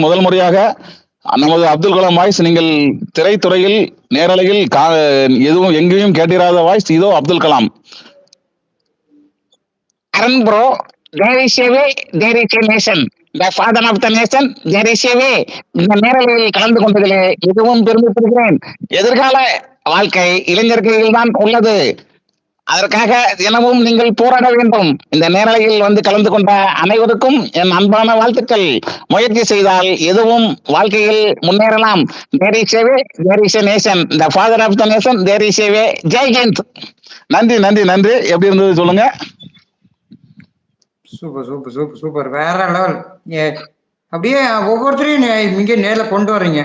முதல் முறையாக நமது அப்துல் கலாம் வாய்ஸ் நீங்கள் திரைத்துறையில் நேரலையில் எதுவும் எங்கேயும் கேட்டிராத வாய்ஸ். இதோ Abdul Kalam. Arun bro, there is a way, there is a nation. The father of the nation, there is a way. இந்த நேரலையில் கலந்து கொண்டதிலே மிகவும் பெருமைப்படுகிறேன். எதிர்கால வாழ்க்கை இளைஞர் கையில் தான் உள்ளது. அதற்காக தினமும் நீங்கள் போராட வேண்டும். இந்த நேரலையில் வந்து கலந்து கொண்ட அனைவருக்கும் என் அன்பான வாழ்த்துக்கள். முயற்சி செய்தால் எதுவும் வாழ்க்கையில் முன்னேறலாம். There is a way, there is a nation. The father of the nation, there is a way. Jai Hind. நன்றி நன்றி நன்றி. எப்படி இருந்தது சொல்லுங்க. சூப்பர் சூப்பர் சூப்பர் சூப்பர், வேற லெவல். அப்படியே ஒவ்வொருத்தரையும் இங்கே நேர்ல கொண்டு வர்றீங்க.